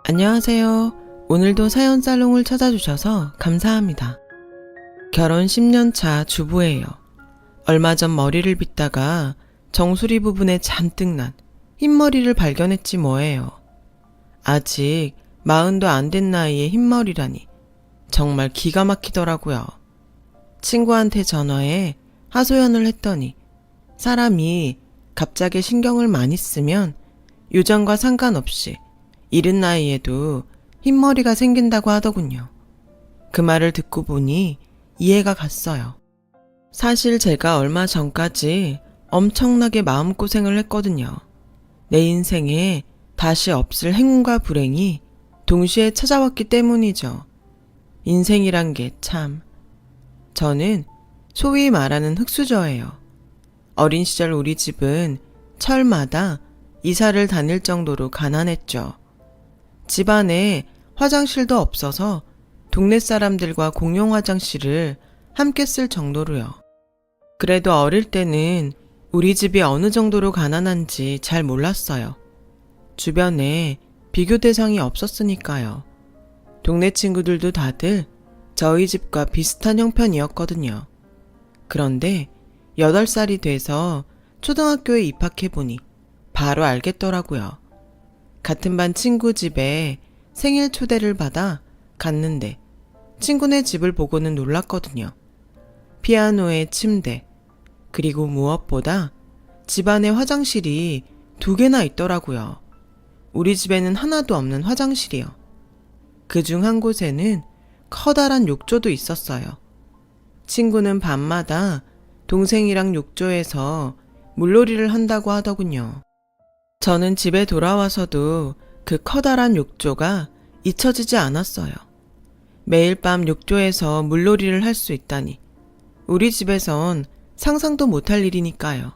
안녕하세요. 오늘도 사연 살롱을 찾아주셔서 감사합니다. 결혼 10년 차 주부예요. 얼마 전 머리를 빗다가 정수리 부분에 잔뜩 난 흰머리를 발견했지 뭐예요. 아직 40도 안 된 나이에 흰머리라니 정말 기가 막히더라고요. 친구한테 전화해 하소연을 했더니 사람이 갑자기 신경을 많이 쓰면 유전과 상관없이 이른 나이에도 흰머리가 생긴다고 하더군요. 그 말을 듣고 보니 이해가 갔어요. 사실 제가 얼마 전까지 엄청나게 마음고생을 했거든요. 내 인생에 다시 없을 행운과 불행이 동시에 찾아왔기 때문이죠. 인생이란 게 참. 저는 소위 말하는 흙수저예요. 어린 시절 우리 집은 철마다 이사를 다닐 정도로 가난했죠. 집안에 화장실도 없어서 동네 사람들과 공용 화장실을 함께 쓸 정도로요. 그래도 어릴 때는 우리 집이 어느 정도로 가난한지 잘 몰랐어요. 주변에 비교 대상이 없었으니까요. 동네 친구들도 다들 저희 집과 비슷한 형편이었거든요. 그런데 8살이 돼서 초등학교에 입학해보니 바로 알겠더라고요. 같은 반 친구 집에 생일 초대를 받아 갔는데 친구네 집을 보고는 놀랐거든요. 피아노에 침대, 그리고 무엇보다 집안에 화장실이 2개나 있더라고요. 우리 집에는 하나도 없는 화장실이요. 그중 한 곳에는 커다란 욕조도 있었어요. 친구는 밤마다 동생이랑 욕조에서 물놀이를 한다고 하더군요. 저는 집에 돌아와서도 그 커다란 욕조가 잊혀지지 않았어요. 매일 밤 욕조에서 물놀이를 할 수 있다니 우리 집에선 상상도 못할 일이니까요.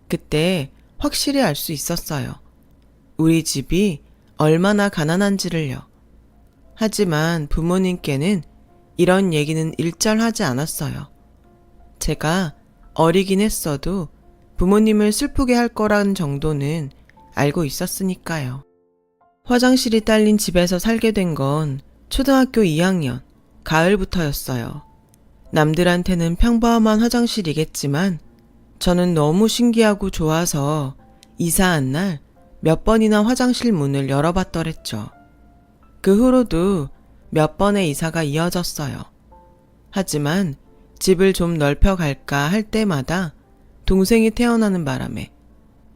그때 확실히 알 수 있었어요. 우리 집이 얼마나 가난한지를요. 하지만 부모님께는 이런 얘기는 일절 하지 않았어요. 제가 어리긴 했어도 부모님을 슬프게 할 거란 정도는 알고 있었으니까요. 화장실이 딸린 집에서 살게 된 건 초등학교 2학년 가을부터였어요. 남들한테는 평범한 화장실이겠지만 저는 너무 신기하고 좋아서 이사한 날 몇 번이나 화장실 문을 열어봤더랬죠. 그 후로도 몇 번의 이사가 이어졌어요. 하지만 집을 좀 넓혀갈까 할 때마다 동생이 태어나는 바람에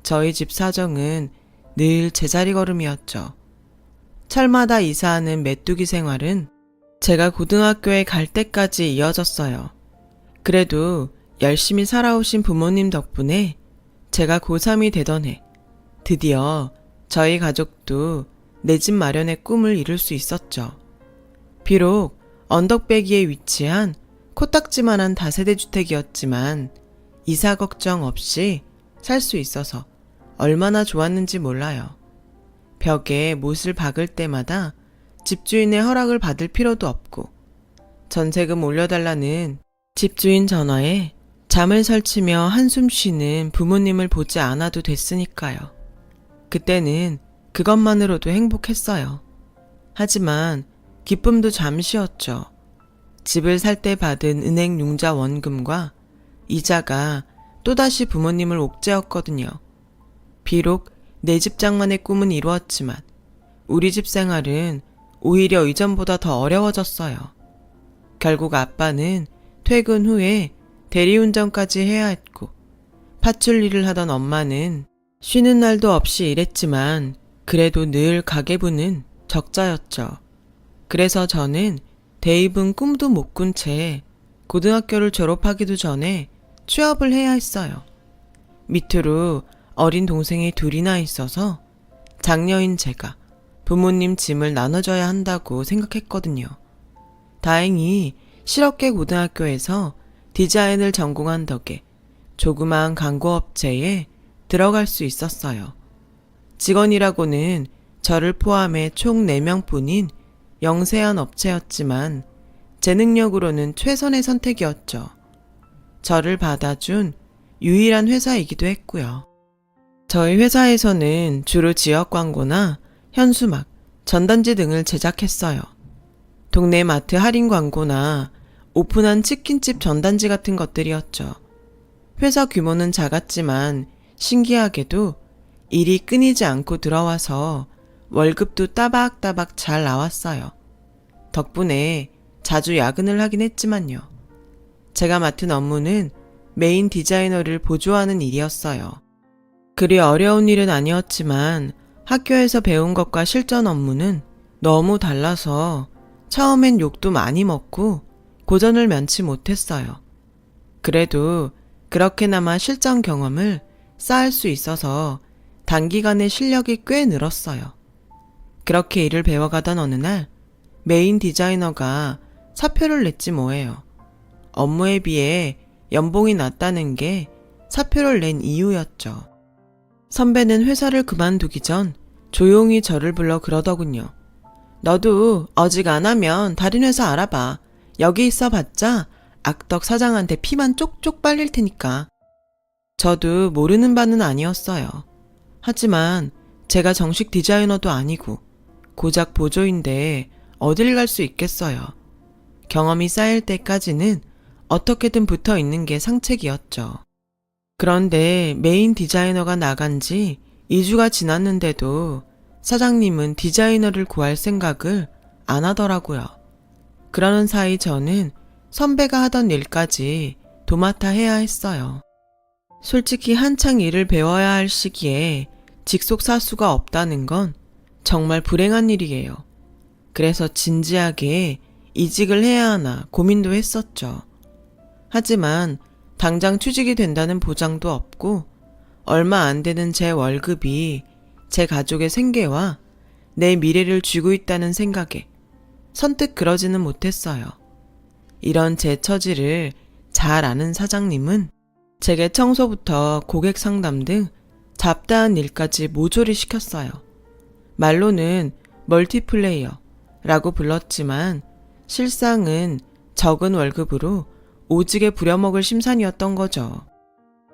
저희 집 사정은 늘 제자리 걸음이었죠. 철마다 이사하는 메뚜기 생활은 제가 고등학교에 갈 때까지 이어졌어요. 그래도 열심히 살아오신 부모님 덕분에 제가 고3이 되던 해 드디어 저희 가족도 내 집 마련의 꿈을 이룰 수 있었죠. 비록 언덕배기에 위치한 코딱지만한 다세대 주택이었지만 이사 걱정 없이 살 수 있어서 얼마나 좋았는지 몰라요. 벽에 못을 박을 때마다 집주인의 허락을 받을 필요도 없고 전세금 올려달라는 집주인 전화에 잠을 설치며 한숨 쉬는 부모님을 보지 않아도 됐으니까요. 그때는 그것만으로도 행복했어요. 하지만 기쁨도 잠시였죠. 집을 살 때 받은 은행 융자 원금과 이자가 또다시 부모님을 옥죄었거든요. 비록 내 집 장만의 꿈은 이루었지만 우리 집 생활은 오히려 이전보다 더 어려워졌어요. 결국 아빠는 퇴근 후에 대리운전까지 해야 했고 파출 일을 하던 엄마는 쉬는 날도 없이 일했지만 그래도 늘 가계부는 적자였죠. 그래서 저는 대입은 꿈도 못 꾼 채 고등학교를 졸업하기도 전에 취업을 해야 했어요. 밑으로 어린 동생이 2이나 있어서 장녀인 제가 부모님 짐을 나눠줘야 한다고 생각했거든요. 다행히 실업계 고등학교에서 디자인을 전공한 덕에 조그마한 광고업체에 들어갈 수 있었어요. 직원이라고는 저를 포함해 총 4명뿐인 영세한 업체였지만 제 능력으로는 최선의 선택이었죠. 저를 받아준 유일한 회사이기도 했고요. 저희 회사에서는 주로 지역 광고나 현수막, 전단지 등을 제작했어요. 동네 마트 할인 광고나 오픈한 치킨집 전단지 같은 것들이었죠. 회사 규모는 작았지만 신기하게도 일이 끊이지 않고 들어와서 월급도 따박따박 잘 나왔어요. 덕분에 자주 야근을 하긴 했지만요. 제가 맡은 업무는 메인 디자이너를 보조하는 일이었어요. 그리 어려운 일은 아니었지만 학교에서 배운 것과 실전 업무는 너무 달라서 처음엔 욕도 많이 먹고 고전을 면치 못했어요. 그래도 그렇게나마 실전 경험을 쌓을 수 있어서 단기간에 실력이 꽤 늘었어요. 그렇게 일을 배워가던 어느 날 메인 디자이너가 사표를 냈지 뭐예요. 업무에 비해 연봉이 낮다는 게 사표를 낸 이유였죠. 선배는 회사를 그만두기 전 조용히 저를 불러 그러더군요. 너도 어지간하면 다른 회사 알아봐. 여기 있어 봤자 악덕 사장한테 피만 쪽쪽 빨릴 테니까. 저도 모르는 바는 아니었어요. 하지만 제가 정식 디자이너도 아니고 고작 보조인데 어딜 갈 수 있겠어요. 경험이 쌓일 때까지는 어떻게든 붙어 있는 게 상책이었죠. 그런데 메인 디자이너가 나간 지 2주가 지났는데도 사장님은 디자이너를 구할 생각을 안 하더라고요. 그러는 사이 저는 선배가 하던 일까지 도맡아 해야 했어요. 솔직히 한창 일을 배워야 할 시기에 직속 사수가 없다는 건 정말 불행한 일이에요. 그래서 진지하게 이직을 해야 하나 고민도 했었죠. 하지만 당장 취직이 된다는 보장도 없고 얼마 안 되는 제 월급이 제 가족의 생계와 내 미래를 쥐고 있다는 생각에 선뜻 그러지는 못했어요. 이런 제 처지를 잘 아는 사장님은 제게 청소부터 고객 상담 등 잡다한 일까지 모조리 시켰어요. 말로는 멀티플레이어라고 불렀지만 실상은 적은 월급으로 오지게 부려먹을 심산이었던 거죠.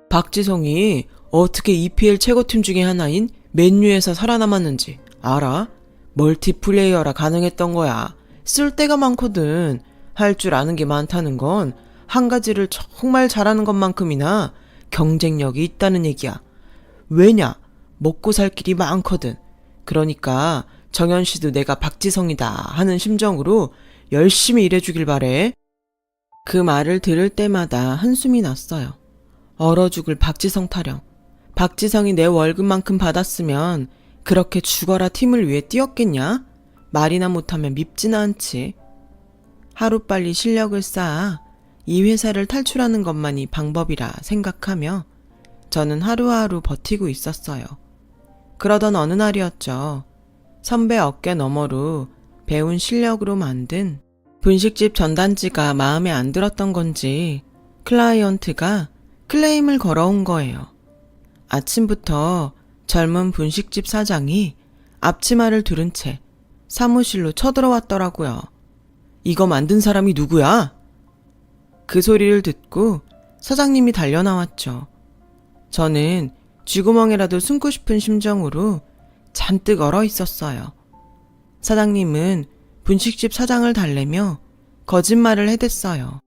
박지성이 어떻게 EPL 최고팀 중에 하나인 맨유에서 살아남았는지 알아? 멀티플레이어라 가능했던 거야. 쓸 데가 많거든. 할 줄 아는 게 많다는 건 한 가지를 정말 잘하는 것만큼이나 경쟁력이 있다는 얘기야. 왜냐? 먹고 살 길이 많거든. 그러니까 정현 씨도 내가 박지성이다 하는 심정으로 열심히 일해주길 바래. 그 말을 들을 때마다 한숨이 났어요. 얼어 죽을 박지성 타령. 박지성이 내 월급만큼 받았으면 그렇게 죽어라 팀을 위해 뛰었겠냐? 말이나 못하면 밉지는 않지. 하루빨리 실력을 쌓아 이 회사를 탈출하는 것만이 방법이라 생각하며 저는 하루하루 버티고 있었어요. 그러던 어느 날이었죠. 선배 어깨 너머로 배운 실력으로 만든 분식집 전단지가 마음에 안 들었던 건지 클라이언트가 클레임을 걸어온 거예요. 아침부터 젊은 분식집 사장이 앞치마를 두른 채 사무실로 쳐들어왔더라고요. 이거 만든 사람이 누구야? 그 소리를 듣고 사장님이 달려나왔죠. 저는 쥐구멍이라도 숨고 싶은 심정으로 잔뜩 얼어 있었어요. 사장님은 분식집 사장을 달래며 거짓말을 해댔어요.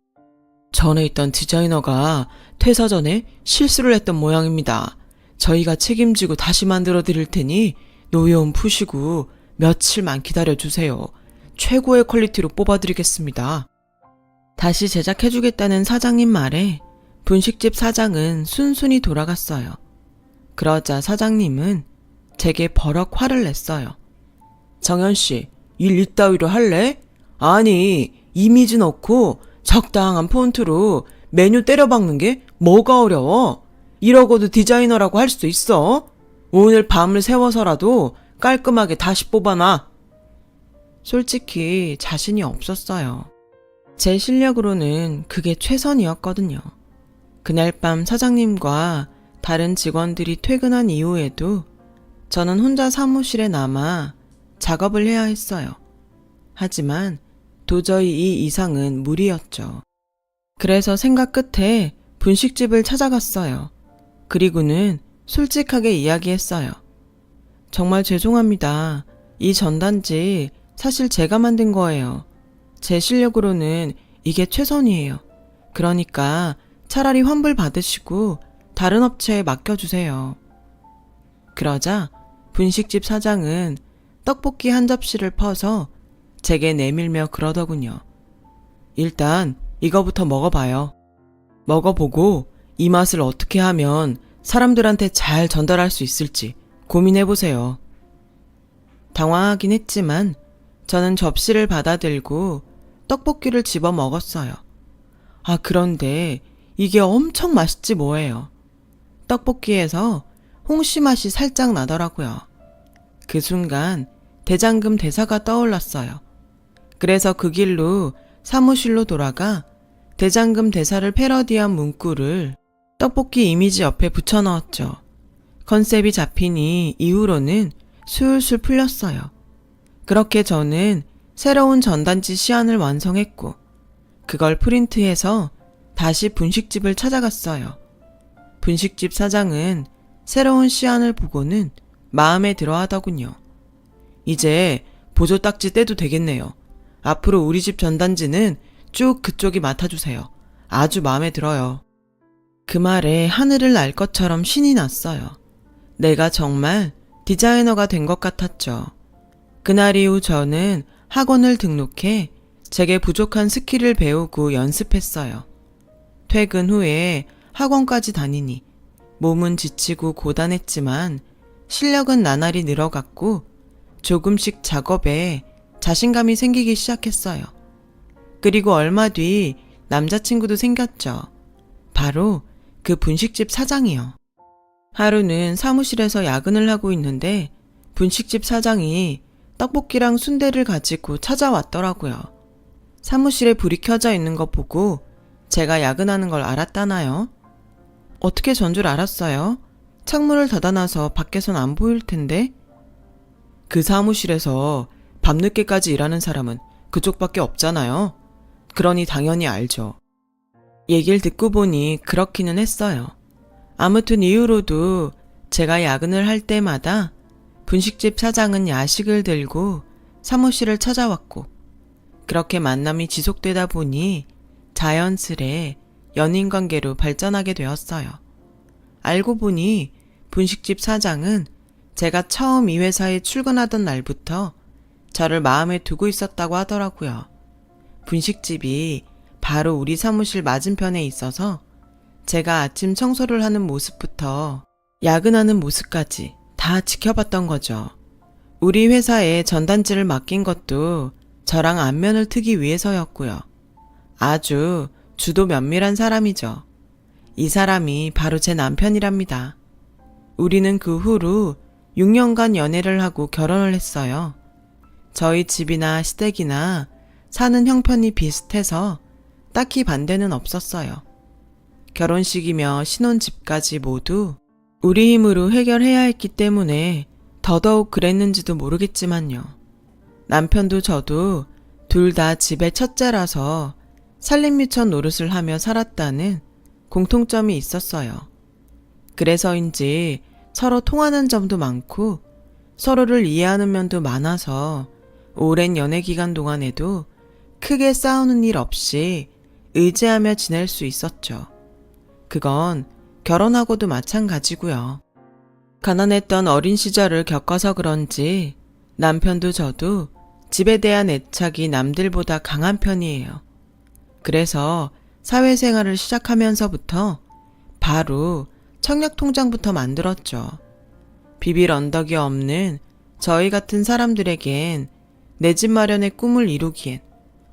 전에 있던 디자이너가 퇴사 전에 실수를 했던 모양입니다. 저희가 책임지고 다시 만들어 드릴 테니 노여움 푸시고 며칠만 기다려주세요. 최고의 퀄리티로 뽑아드리겠습니다. 다시 제작해주겠다는 사장님 말에 분식집 사장은 순순히 돌아갔어요. 그러자 사장님은 제게 버럭 화를 냈어요. 정현씨, 일 이따위로 할래? 아니, 이미지 넣고 적당한 폰트로 메뉴 때려박는 게 뭐가 어려워? 이러고도 디자이너라고 할 수 있어? 오늘 밤을 새워서라도 깔끔하게 다시 뽑아놔. 솔직히 자신이 없었어요. 제 실력으로는 그게 최선이었거든요. 그날 밤 사장님과 다른 직원들이 퇴근한 이후에도 저는 혼자 사무실에 남아 작업을 해야 했어요. 하지만 도저히 이 이상은 무리였죠. 그래서 생각 끝에 분식집을 찾아갔어요. 그리고는 솔직하게 이야기했어요. 정말 죄송합니다. 이 전단지 사실 제가 만든 거예요. 제 실력으로는 이게 최선이에요. 그러니까 차라리 환불 받으시고 다른 업체에 맡겨주세요. 그러자 분식집 사장은 떡볶이 한 접시를 퍼서 제게 내밀며 그러더군요. 일단 이거부터 먹어봐요. 먹어보고 이 맛을 어떻게 하면 사람들한테 잘 전달할 수 있을지 고민해보세요. 당황하긴 했지만 저는 접시를 받아들고 떡볶이를 집어 먹었어요. 아, 그런데 이게 엄청 맛있지 뭐예요. 떡볶이에서 홍시 맛이 살짝 나더라고요. 그 순간 대장금 대사가 떠올랐어요. 그래서 그 길로 사무실로 돌아가 대장금 대사를 패러디한 문구를 떡볶이 이미지 옆에 붙여 넣었죠. 컨셉이 잡히니 이후로는 술술 풀렸어요. 그렇게 저는 새로운 전단지 시안을 완성했고 그걸 프린트해서 다시 분식집을 찾아갔어요. 분식집 사장은 새로운 시안을 보고는 마음에 들어 하더군요. 이제 보조 딱지 떼도 되겠네요. 앞으로 우리 집 전단지는 쭉 그쪽이 맡아주세요. 아주 마음에 들어요. 그 말에 하늘을 날 것처럼 신이 났어요. 내가 정말 디자이너가 된 것 같았죠. 그날 이후 저는 학원을 등록해 제게 부족한 스킬을 배우고 연습했어요. 퇴근 후에 학원까지 다니니 몸은 지치고 고단했지만 실력은 나날이 늘어갔고 조금씩 작업에 자신감이 생기기 시작했어요. 그리고 얼마 뒤 남자친구도 생겼죠. 바로 그 분식집 사장이요. 하루는 사무실에서 야근을 하고 있는데 분식집 사장이 떡볶이랑 순대를 가지고 찾아왔더라고요. 사무실에 불이 켜져 있는 거 보고 제가 야근하는 걸 알았다나요? 어떻게 전 줄 알았어요? 창문을 닫아놔서 밖에선 안 보일 텐데? 그 사무실에서 밤늦게까지 일하는 사람은 그쪽밖에 없잖아요. 그러니 당연히 알죠. 얘기를 듣고 보니 그렇기는 했어요. 아무튼 이후로도 제가 야근을 할 때마다 분식집 사장은 야식을 들고 사무실을 찾아왔고 그렇게 만남이 지속되다 보니 자연스레 연인관계로 발전하게 되었어요. 알고 보니 분식집 사장은 제가 처음 이 회사에 출근하던 날부터 저를 마음에 두고 있었다고 하더라고요. 분식집이 바로 우리 사무실 맞은편에 있어서 제가 아침 청소를 하는 모습부터 야근하는 모습까지 다 지켜봤던 거죠. 우리 회사에 전단지를 맡긴 것도 저랑 안면을 트기 위해서였고요. 아주 주도 면밀한 사람이죠. 이 사람이 바로 제 남편이랍니다. 우리는 그 후로 6년간 연애를 하고 결혼을 했어요. 저희 집이나 시댁이나 사는 형편이 비슷해서 딱히 반대는 없었어요. 결혼식이며 신혼집까지 모두 우리 힘으로 해결해야 했기 때문에 더더욱 그랬는지도 모르겠지만요. 남편도 저도 둘 다 집의 첫째라서 살림미천 노릇을 하며 살았다는 공통점이 있었어요. 그래서인지 서로 통하는 점도 많고 서로를 이해하는 면도 많아서 오랜 연애 기간 동안에도 크게 싸우는 일 없이 의지하며 지낼 수 있었죠. 그건 결혼하고도 마찬가지고요. 가난했던 어린 시절을 겪어서 그런지 남편도 저도 집에 대한 애착이 남들보다 강한 편이에요. 그래서 사회생활을 시작하면서부터 바로 청약통장부터 만들었죠. 비빌 언덕이 없는 저희 같은 사람들에겐 내 집 마련의 꿈을 이루기엔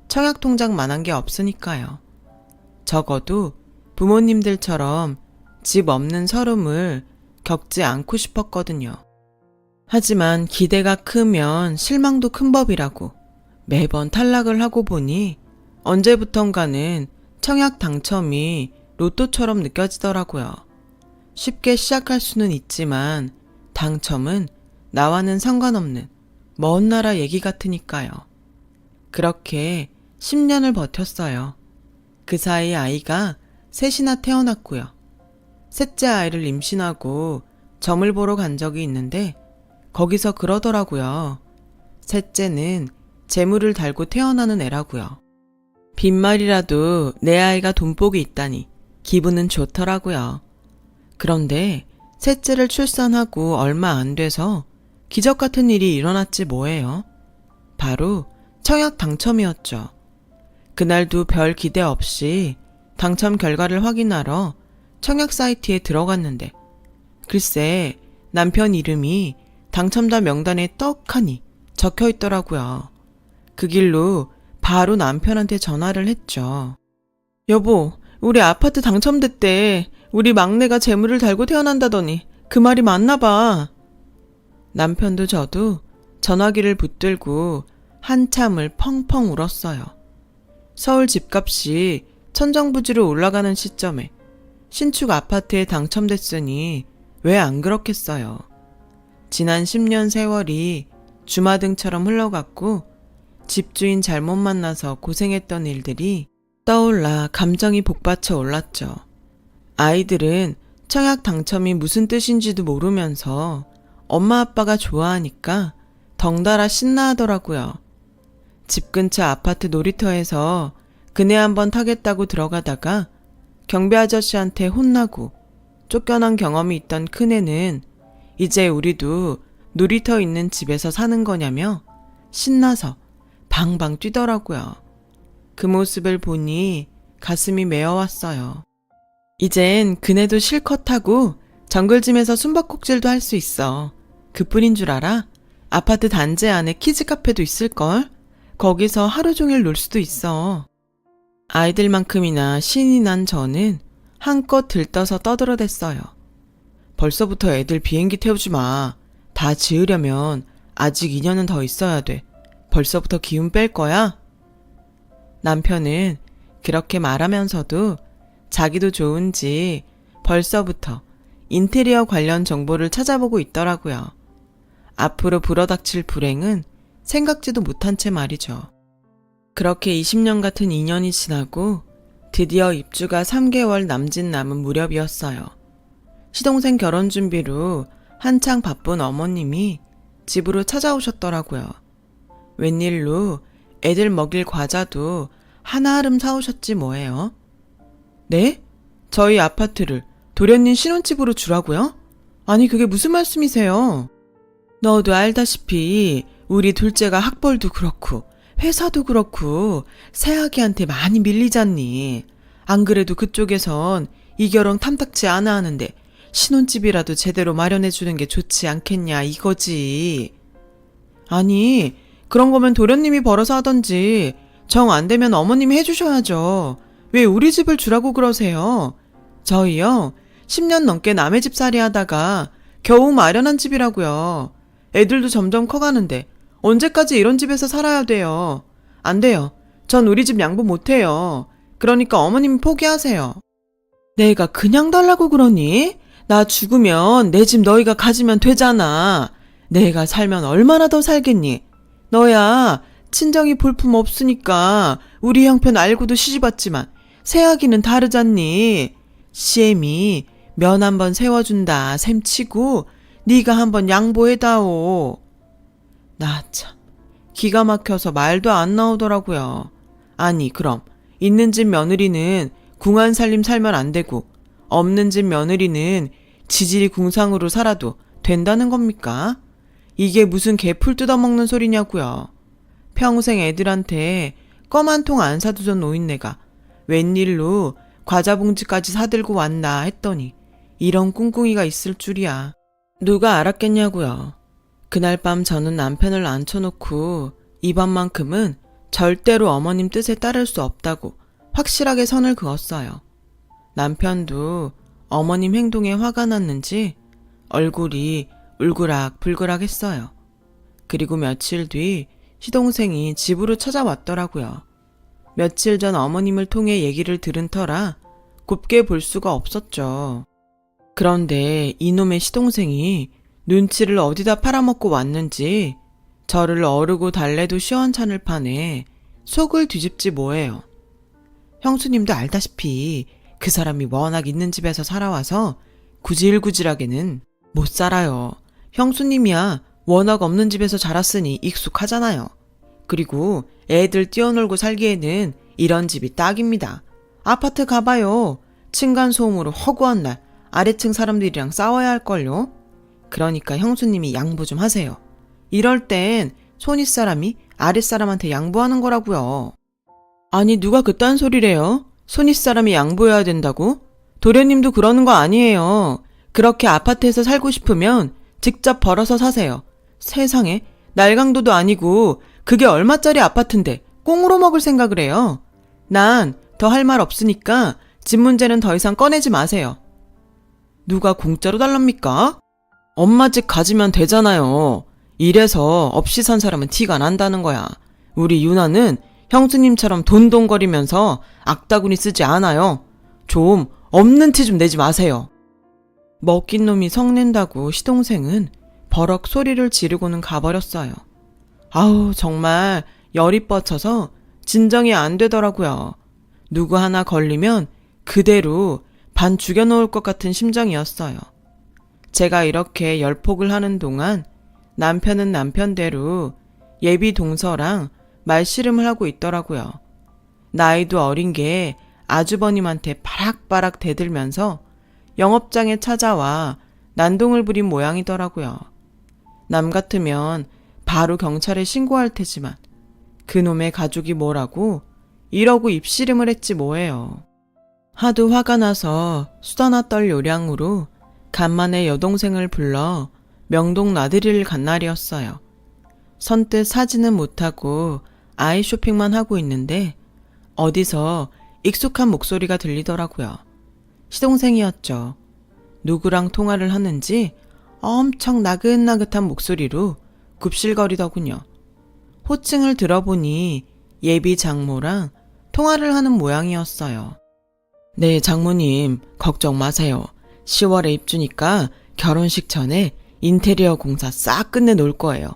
청약통장만한 게 없으니까요. 적어도 부모님들처럼 집 없는 서름을 겪지 않고 싶었거든요. 하지만 기대가 크면 실망도 큰 법이라고 매번 탈락을 하고 보니 언제부턴가는 청약 당첨이 로또처럼 느껴지더라고요. 쉽게 시작할 수는 있지만 당첨은 나와는 상관없는 먼 나라 얘기 같으니까요. 그렇게 10년을 버텼어요. 그 사이 아이가 셋이나 태어났고요. 셋째 아이를 임신하고 점을 보러 간 적이 있는데 거기서 그러더라고요. 셋째는 재물을 달고 태어나는 애라고요. 빈말이라도 내 아이가 돈복이 있다니 기분은 좋더라고요. 그런데 셋째를 출산하고 얼마 안 돼서 기적 같은 일이 일어났지 뭐예요. 바로 청약 당첨이었죠. 그날도 별 기대 없이 당첨 결과를 확인하러 청약 사이트에 들어갔는데 글쎄 남편 이름이 당첨자 명단에 떡하니 적혀 있더라고요. 그 길로 바로 남편한테 전화를 했죠. 여보, 우리 아파트 당첨됐대. 우리 막내가 재물을 달고 태어난다더니 그 말이 맞나 봐. 남편도 저도 전화기를 붙들고 한참을 펑펑 울었어요. 서울 집값이 천정부지로 올라가는 시점에 신축 아파트에 당첨됐으니 왜 안 그렇겠어요. 지난 10년 세월이 주마등처럼 흘러갔고 집주인 잘못 만나서 고생했던 일들이 떠올라 감정이 복받쳐 올랐죠. 아이들은 청약 당첨이 무슨 뜻인지도 모르면서 엄마 아빠가 좋아하니까 덩달아 신나하더라고요. 집 근처 아파트 놀이터에서 그네 한번 타겠다고 들어가다가 경비 아저씨한테 혼나고 쫓겨난 경험이 있던 큰애는 이제 우리도 놀이터 있는 집에서 사는 거냐며 신나서 방방 뛰더라고요. 그 모습을 보니 가슴이 메어왔어요. 이젠 그네도 실컷 하고 정글짐에서 숨바꼭질도 할 수 있어. 그뿐인 줄 알아? 아파트 단지 안에 키즈 카페도 있을걸? 거기서 하루 종일 놀 수도 있어. 아이들만큼이나 신이 난 저는 한껏 들떠서 떠들어댔어요. 벌써부터 애들 비행기 태우지 마. 다 지으려면 아직 2년은 더 있어야 돼. 벌써부터 기운 뺄 거야? 남편은 그렇게 말하면서도 자기도 좋은지 벌써부터 인테리어 관련 정보를 찾아보고 있더라고요. 앞으로 불어닥칠 불행은 생각지도 못한 채 말이죠. 그렇게 20년 같은 2년이 지나고 드디어 입주가 3개월 남짓 남은 무렵이었어요. 시동생 결혼 준비로 한창 바쁜 어머님이 집으로 찾아오셨더라고요. 웬일로 애들 먹일 과자도 하나름 사오셨지 뭐예요. 네? 저희 아파트를 도련님 신혼집으로 주라고요? 아니 그게 무슨 말씀이세요? 너도 알다시피 우리 둘째가 학벌도 그렇고 회사도 그렇고 새아기한테 많이 밀리잖니. 안 그래도 그쪽에선 이 결혼 탐탁치 않아 하는데 신혼집이라도 제대로 마련해주는 게 좋지 않겠냐 이거지. 아니 그런 거면 도련님이 벌어서 하던지 정 안 되면 어머님이 해주셔야죠. 왜 우리 집을 주라고 그러세요? 저희요 10년 넘게 남의 집 살이 하다가 겨우 마련한 집이라고요. 애들도 점점 커가는데 언제까지 이런 집에서 살아야 돼요. 안 돼요. 전 우리 집 양보 못해요. 그러니까 어머님이 포기하세요. 내가 그냥 달라고 그러니? 나 죽으면 내 집 너희가 가지면 되잖아. 내가 살면 얼마나 더 살겠니? 너야 친정이 볼품 없으니까 우리 형편 알고도 시집왔지만 새아기는 다르잖니. 시엠이 면 한번 세워준다 셈치고 네가 한번 양보해다오. 나 참 기가 막혀서 말도 안 나오더라고요. 아니 그럼 있는 집 며느리는 궁한 살림 살면 안 되고 없는 집 며느리는 지질이 궁상으로 살아도 된다는 겁니까? 이게 무슨 개풀 뜯어먹는 소리냐고요. 평생 애들한테 껌 한 통 안 사두던 노인네가 웬일로 과자 봉지까지 사들고 왔나 했더니 이런 꿍꿍이가 있을 줄이야. 누가 알았겠냐고요. 그날 밤 저는 남편을 앉혀놓고 이번만큼은 절대로 어머님 뜻에 따를 수 없다고 확실하게 선을 그었어요. 남편도 어머님 행동에 화가 났는지 얼굴이 울그락불그락 했어요. 그리고 며칠 뒤 시동생이 집으로 찾아왔더라고요. 며칠 전 어머님을 통해 얘기를 들은 터라 곱게 볼 수가 없었죠. 그런데 이놈의 시동생이 눈치를 어디다 팔아먹고 왔는지 저를 어르고 달래도 시원찮을 판에 속을 뒤집지 뭐예요. 형수님도 알다시피 그 사람이 워낙 있는 집에서 살아와서 구질구질하게는 못 살아요. 형수님이야 워낙 없는 집에서 자랐으니 익숙하잖아요. 그리고 애들 뛰어놀고 살기에는 이런 집이 딱입니다. 아파트 가봐요. 층간소음으로 허구한 날 아래층 사람들이랑 싸워야 할걸요. 그러니까 형수님이 양보 좀 하세요. 이럴 땐 손윗사람이 아랫사람한테 양보하는 거라고요. 아니 누가 그딴 소리래요? 손윗사람이 양보해야 된다고? 도련님도 그러는 거 아니에요. 그렇게 아파트에서 살고 싶으면 직접 벌어서 사세요. 세상에 날강도도 아니고 그게 얼마짜리 아파트인데 꽁으로 먹을 생각을 해요. 난 더 할 말 없으니까 집 문제는 더 이상 꺼내지 마세요. 누가 공짜로 달랍니까? 엄마 집 가지면 되잖아요. 이래서 없이 산 사람은 티가 난다는 거야. 우리 유나는 형수님처럼 돈돈거리면서 악다구니 쓰지 않아요. 좀 없는 티 좀 내지 마세요. 먹긴 놈이 성낸다고 시동생은 버럭 소리를 지르고는 가버렸어요. 아우 정말 열이 뻗쳐서 진정이 안 되더라고요. 누구 하나 걸리면 그대로 반 죽여놓을 것 같은 심정이었어요. 제가 이렇게 열폭을 하는 동안 남편은 남편대로 예비 동서랑 말씨름을 하고 있더라고요. 나이도 어린 게 아주버님한테 바락바락 대들면서 영업장에 찾아와 난동을 부린 모양이더라고요. 남 같으면 바로 경찰에 신고할 테지만 그놈의 가족이 뭐라고 이러고 입씨름을 했지 뭐예요. 하도 화가 나서 수다나 떨 요량으로 간만에 여동생을 불러 명동 나들이를 간 날이었어요. 선뜻 사지는 못하고 아이 쇼핑만 하고 있는데 어디서 익숙한 목소리가 들리더라고요. 시동생이었죠. 누구랑 통화를 하는지 엄청 나긋나긋한 목소리로 굽실거리더군요. 호칭을 들어보니 예비 장모랑 통화를 하는 모양이었어요. 네, 장모님, 걱정 마세요. 10월에 입주니까 결혼식 전에 인테리어 공사 싹 끝내 놓을 거예요.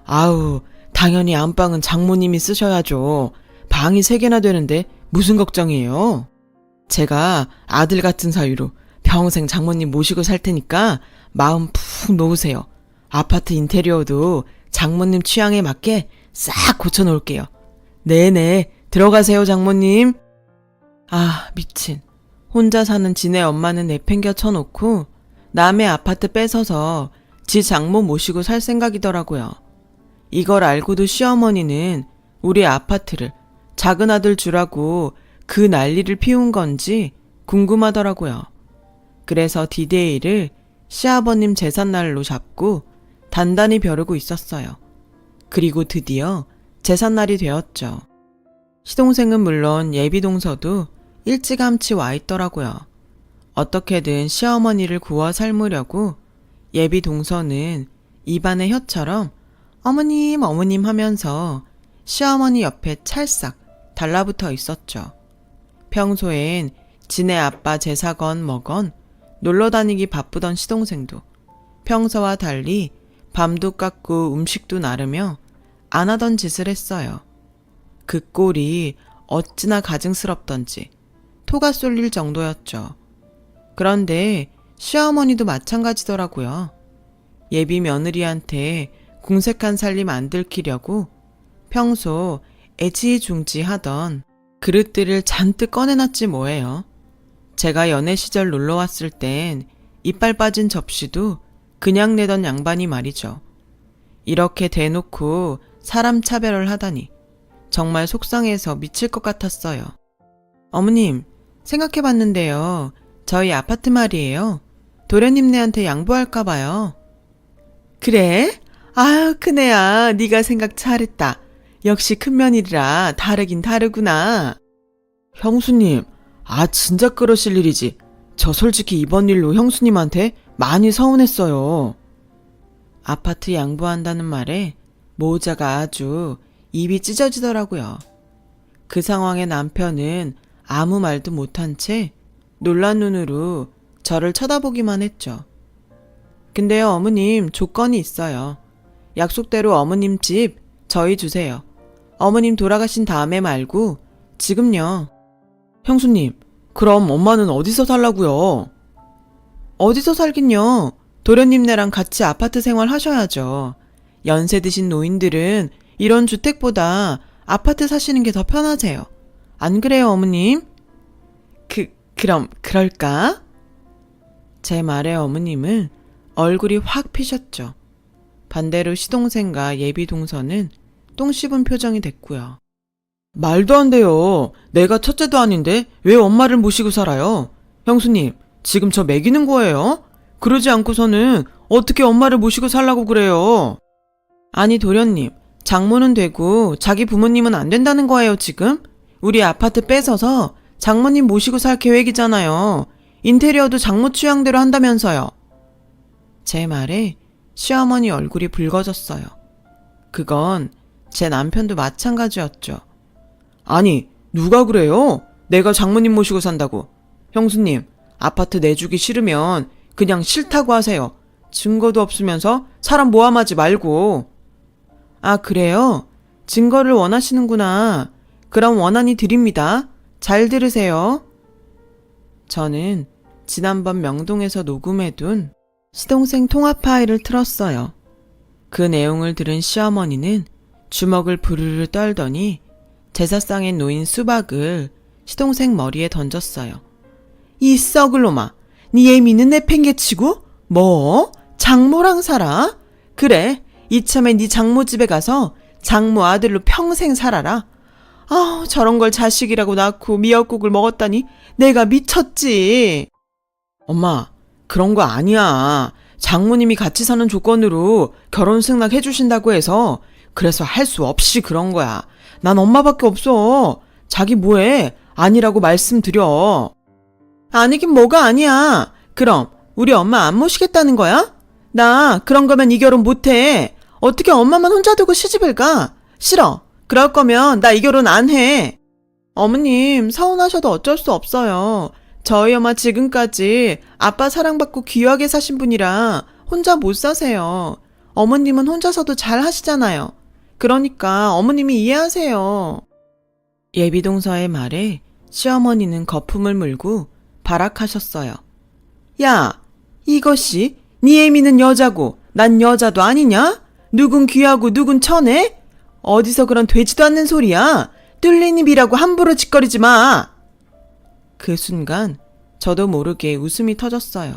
아우, 당연히 안방은 장모님이 쓰셔야죠. 방이 3개나 되는데 무슨 걱정이에요? 제가 아들 같은 사유로 평생 장모님 모시고 살 테니까 마음 푹 놓으세요. 아파트 인테리어도 장모님 취향에 맞게 싹 고쳐놓을게요. 네네, 들어가세요 장모님. 아, 미친. 혼자 사는 지네 엄마는 내팽겨 쳐놓고 남의 아파트 뺏어서 지 장모 모시고 살 생각이더라고요. 이걸 알고도 시어머니는 우리 아파트를 작은 아들 주라고 그 난리를 피운 건지 궁금하더라고요. 그래서 디데이를 시아버님 제삿날로 잡고 단단히 벼르고 있었어요. 그리고 드디어 제삿날이 되었죠. 시동생은 물론 예비동서도 일찌감치 와 있더라고요. 어떻게든 시어머니를 구워 삶으려고 예비동서는 입안에 혀처럼 어머님 어머님 하면서 시어머니 옆에 찰싹 달라붙어 있었죠. 평소엔 지네 아빠 제사건 뭐건 놀러다니기 바쁘던 시동생도 평소와 달리 밤도 깎고 음식도 나르며 안 하던 짓을 했어요. 그 꼴이 어찌나 가증스럽던지 토가 쏠릴 정도였죠. 그런데 시어머니도 마찬가지더라고요. 예비 며느리한테 궁색한 살림 안 들키려고 평소 애지중지하던 그릇들을 잔뜩 꺼내놨지 뭐예요. 제가 연애 시절 놀러왔을 땐 이빨 빠진 접시도 그냥 내던 양반이 말이죠. 이렇게 대놓고 사람 차별을 하다니 정말 속상해서 미칠 것 같았어요. 어머님, 생각해봤는데요. 저희 아파트 말이에요. 도련님네한테 양보할까봐요. 그래? 아유, 큰애야. 네가 생각 잘했다. 역시 큰며느리라 다르긴 다르구나. 형수님, 진짜 그러실 일이지. 저 솔직히 이번 일로 형수님한테 많이 서운했어요. 아파트 양보한다는 말에 모자가 아주 입이 찢어지더라고요. 그 상황에 남편은 아무 말도 못한 채 놀란 눈으로 저를 쳐다보기만 했죠. 근데요, 어머님, 조건이 있어요. 약속대로 어머님 집 저희 주세요. 어머님 돌아가신 다음에 말고 지금요. 형수님, 그럼 엄마는 어디서 살라고요? 어디서 살긴요. 도련님네랑 같이 아파트 생활 하셔야죠. 연세 드신 노인들은 이런 주택보다 아파트 사시는 게 더 편하세요. 안 그래요, 어머님? 그럼 그럴까? 제 말에 어머님은 얼굴이 확 피셨죠. 반대로 시동생과 예비동서는 똥 씹은 표정이 됐고요. 말도 안 돼요. 내가 첫째도 아닌데 왜 엄마를 모시고 살아요? 형수님, 지금 저 매기는 거예요? 그러지 않고서는 어떻게 엄마를 모시고 살라고 그래요? 아니 도련님, 장모는 되고 자기 부모님은 안 된다는 거예요 지금? 우리 아파트 뺏어서 장모님 모시고 살 계획이잖아요. 인테리어도 장모 취향대로 한다면서요. 제 말에 시어머니 얼굴이 붉어졌어요. 그건 제 남편도 마찬가지였죠. 아니, 누가 그래요? 내가 장모님 모시고 산다고. 형수님, 아파트 내주기 싫으면 그냥 싫다고 하세요. 증거도 없으면서 사람 모함하지 말고. 아, 그래요? 증거를 원하시는구나. 그럼 원안이 드립니다. 잘 들으세요. 저는 지난번 명동에서 녹음해둔 시동생 통화 파일을 틀었어요. 그 내용을 들은 시어머니는 주먹을 부르르 떨더니 제사상에 놓인 수박을 시동생 머리에 던졌어요. 이 썩을 놈아, 네 애미는 내팽개치고? 뭐? 장모랑 살아? 그래, 이참에 네 장모 집에 가서 장모 아들로 평생 살아라. 아우, 저런 걸 자식이라고 낳고 미역국을 먹었다니 내가 미쳤지. 엄마, 그런 거 아니야. 장모님이 같이 사는 조건으로 결혼 승낙 해주신다고 해서 그래서 할 수 없이 그런 거야. 난 엄마밖에 없어. 자기 뭐해? 아니라고 말씀드려. 아니긴 뭐가 아니야. 그럼 우리 엄마 안 모시겠다는 거야? 나 그런 거면 이 결혼 못해. 어떻게 엄마만 혼자 두고 시집을 가? 싫어. 그럴 거면 나 이 결혼 안 해. 어머님, 서운하셔도 어쩔 수 없어요. 저희 엄마 지금까지 아빠 사랑받고 귀하게 사신 분이라 혼자 못 사세요. 어머님은 혼자서도 잘 하시잖아요. 그러니까 어머님이 이해하세요. 예비동서의 말에 시어머니는 거품을 물고 발악하셨어요. 야, 이것이 네 애미는 여자고 난 여자도 아니냐? 누군 귀하고 누군 천해? 어디서 그런 되지도 않는 소리야? 뚫린 입이라고 함부로 짓거리지 마. 그 순간 저도 모르게 웃음이 터졌어요.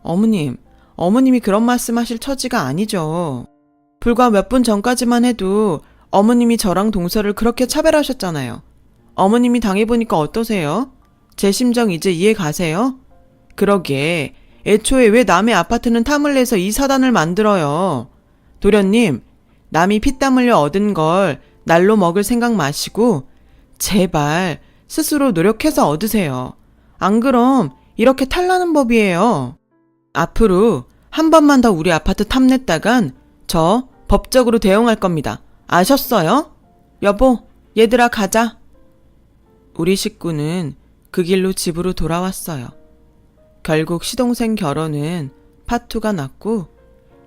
어머님이 그런 말씀하실 처지가 아니죠. 불과 몇 분 전까지만 해도 어머님이 저랑 동서를 그렇게 차별하셨잖아요. 어머님이 당해보니까 어떠세요? 제 심정 이제 이해 가세요? 그러게 애초에 왜 남의 아파트는 탐을 내서 이 사단을 만들어요? 도련님, 남이 피땀 흘려 얻은 걸 날로 먹을 생각 마시고 제발 스스로 노력해서 얻으세요. 안 그럼 이렇게 탈나는 법이에요. 앞으로 한 번만 더 우리 아파트 탐냈다간 저 법적으로 대응할 겁니다. 아셨어요? 여보, 얘들아 가자. 우리 식구는 그 길로 집으로 돌아왔어요. 결국 시동생 결혼은 파투가 났고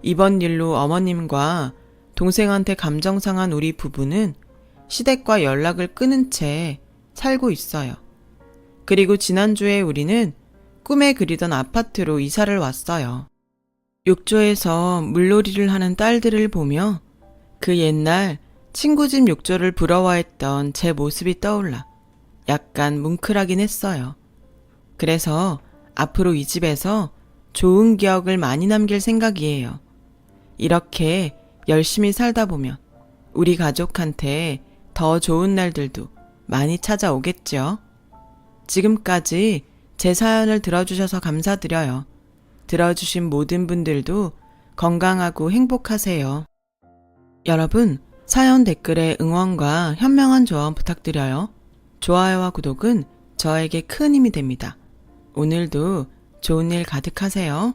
이번 일로 어머님과 동생한테 감정 상한 우리 부부는 시댁과 연락을 끊은 채 살고 있어요. 그리고 지난주에 우리는 꿈에 그리던 아파트로 이사를 왔어요. 욕조에서 물놀이를 하는 딸들을 보며 그 옛날 친구 집 욕조를 부러워했던 제 모습이 떠올라 약간 뭉클하긴 했어요. 그래서 앞으로 이 집에서 좋은 기억을 많이 남길 생각이에요. 이렇게 열심히 살다 보면 우리 가족한테 더 좋은 날들도 많이 찾아오겠죠. 지금까지 제 사연을 들어주셔서 감사드려요. 들어주신 모든 분들도 건강하고 행복하세요. 여러분, 사연 댓글에 응원과 현명한 조언 부탁드려요. 좋아요와 구독은 저에게 큰 힘이 됩니다. 오늘도 좋은 일 가득하세요.